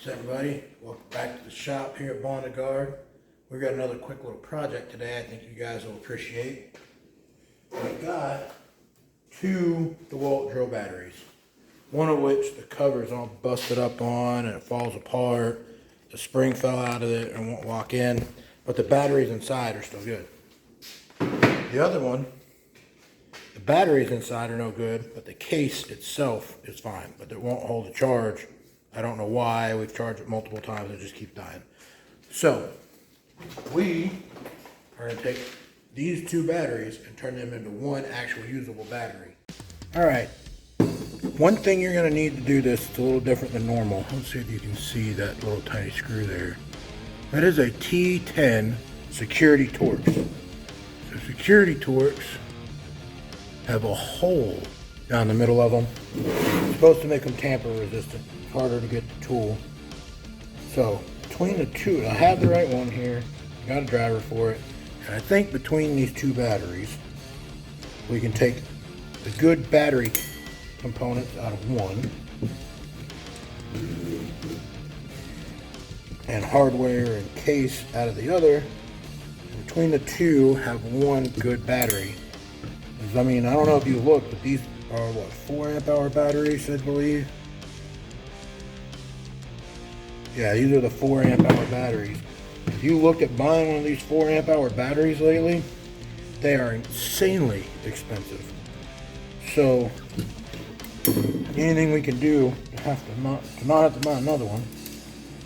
What's up, everybody? Welcome back to the shop here at Bond & Guard. We've got another quick little project today I think you guys will appreciate. We've got two dewalt drill batteries. One of which the cover is all busted up on and it falls apart. The spring fell out of it and won't lock in, but the batteries inside are still good. The other one, the batteries inside are no good, but the case itself is fine, but it won't hold a charge. I don't know why. We've charged it multiple times. It just keeps dying. So we are going to take these two batteries and turn them into one actual usable battery. All right. One thing you're going to need to do this, it's a little different than normal. Let's see if you can see that little tiny screw there. That is a T10 security Torx. So security Torx have a hole down the middle of them. It's supposed to make them tamper resistant. Harder to get the tool. So between the two, I have the right one here, got a driver for it, and I think between these two batteries we can take the good battery components out of one and hardware and case out of the other, and between the two have one good battery. I mean, I don't know if you looked, but these are what, 4 amp hour batteries, I believe. Yeah, these are the 4 amp hour batteries. If you look at buying one of these 4 amp hour batteries lately, they are insanely expensive. So anything we can do to not have to buy another one.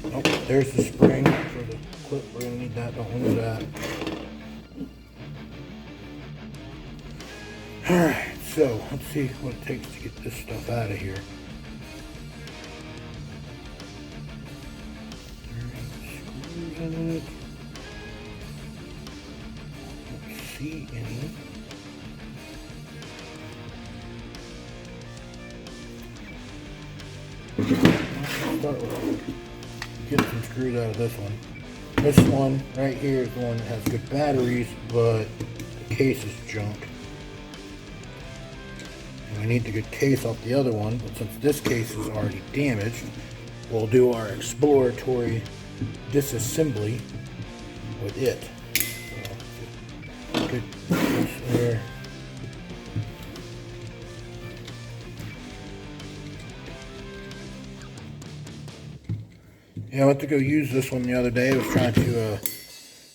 Oh, there's the spring for the clip. We're gonna need that. Don't lose that. All right. So let's see what it takes to get this stuff out of here. In it. Don't see any. Let's start with get some screws out of this one. This one right here is the one that has good batteries, but the case is junk. And we need the good case off the other one, but since this case is already damaged, we'll do our exploratory disassembly with it. So, good there. Yeah, I went to go use this one the other day. I was trying to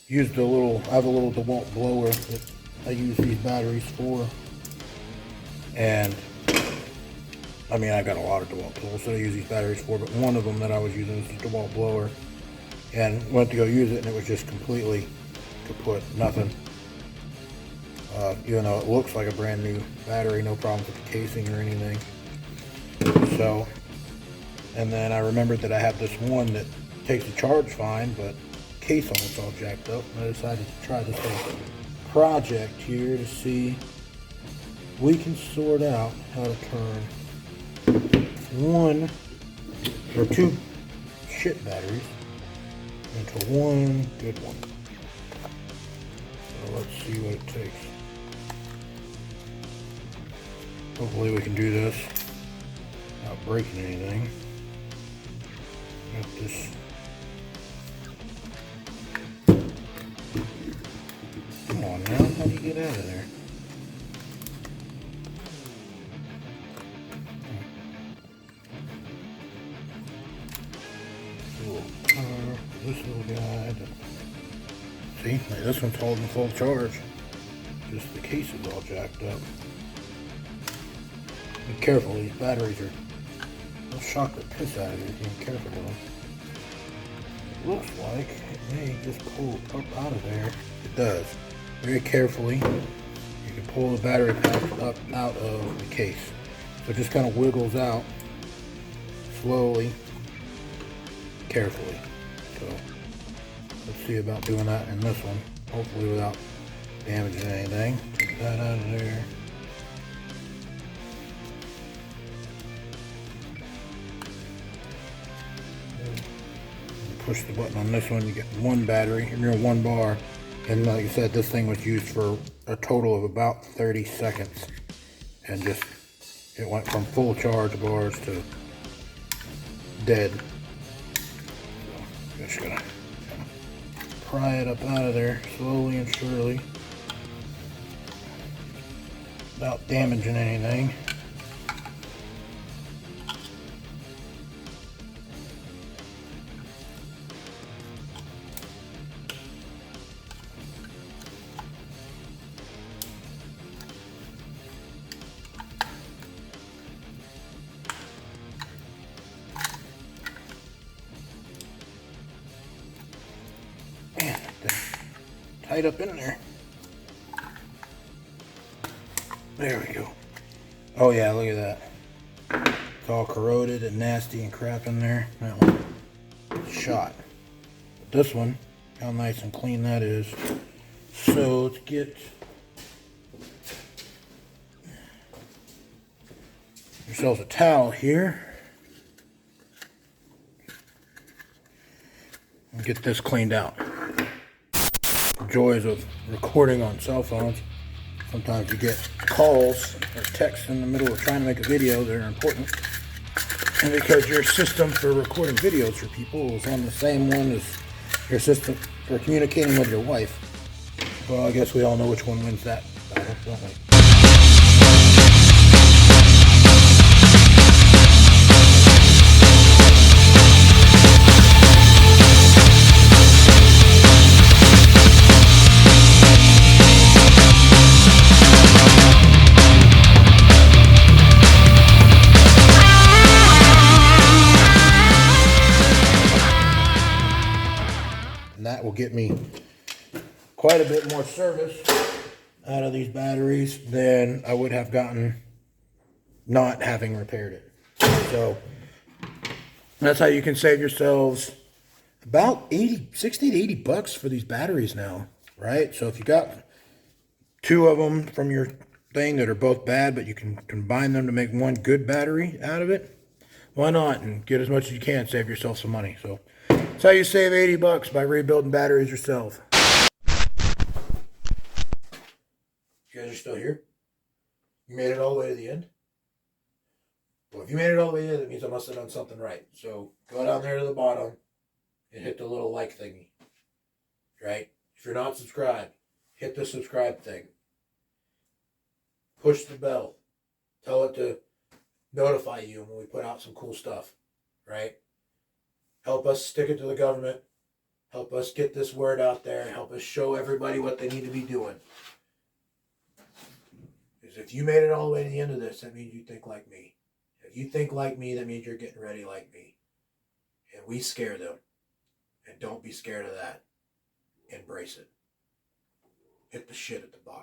use the little, I have a little dewalt blower that I use these batteries for. And I mean, I got a lot of dewalt tools that I use these batteries for, but one of them that I was using is the dewalt blower. And went to go use it, and it was just completely kaput, nothing. Even though it looks like a brand new battery, no problems with the casing or anything. So, and then I remembered that I have this one that takes the charge fine, but case on it's all jacked up. And I decided to try this little project here to see if we can sort out how to turn one or two shit batteries into one good one. So let's see what it takes. Hopefully we can do this without breaking anything. Got this. Come on now, how do you get out of there? This little guy, see, like this one's holding full charge, just the case is all jacked up. Be careful, these batteries they'll shock the piss out of you if you're not careful with them. It looks like it may just pull up out of there. It does. Very carefully, you can pull the battery pack up out of the case. So it just kind of wiggles out slowly, carefully. So let's see about doing that in this one, hopefully without damaging anything. Get that out of there. Push the button on this one, you get one battery, you're one bar, and like I said, this thing was used for a total of about 30 seconds, and just it went from full charge bars to dead. Just gonna pry it up out of there slowly and surely without damaging anything. Man, tight up in there. There we go. Oh yeah, look at that. It's all corroded and nasty and crap in there. That one shot. But this one, how nice and clean that is. So let's get yourselves a towel here. And get this cleaned out. The joys of recording on cell phones. Sometimes you get calls or texts in the middle of trying to make a video that are important. And because your system for recording videos for people is on the same one as your system for communicating with your wife, well, I guess we all know which one wins that battle, don't we? And that will get me quite a bit more service out of these batteries than I would have gotten not having repaired it. So that's how you can save yourselves about 60 to 80 bucks for these batteries now, right? So if you got two of them from your thing that are both bad, but you can combine them to make one good battery out of it, why not? And get as much as you can, save yourself some money. So that's how you save 80 bucks by rebuilding batteries yourself. You guys are still here? You made it all the way to the end? Well, if you made it all the way to the end, it means I must have done something right. So go down there to the bottom and hit the little like thingy. Right? If you're not subscribed, hit the subscribe thing. Push the bell. Tell it to notify you when we put out some cool stuff. Right? Help us stick it to the government. Help us get this word out there. Help us show everybody what they need to be doing. Because if you made it all the way to the end of this, that means you think like me. If you think like me, that means you're getting ready like me. And we scare them. And don't be scared of that. Embrace it. Hit the shit at the bottom.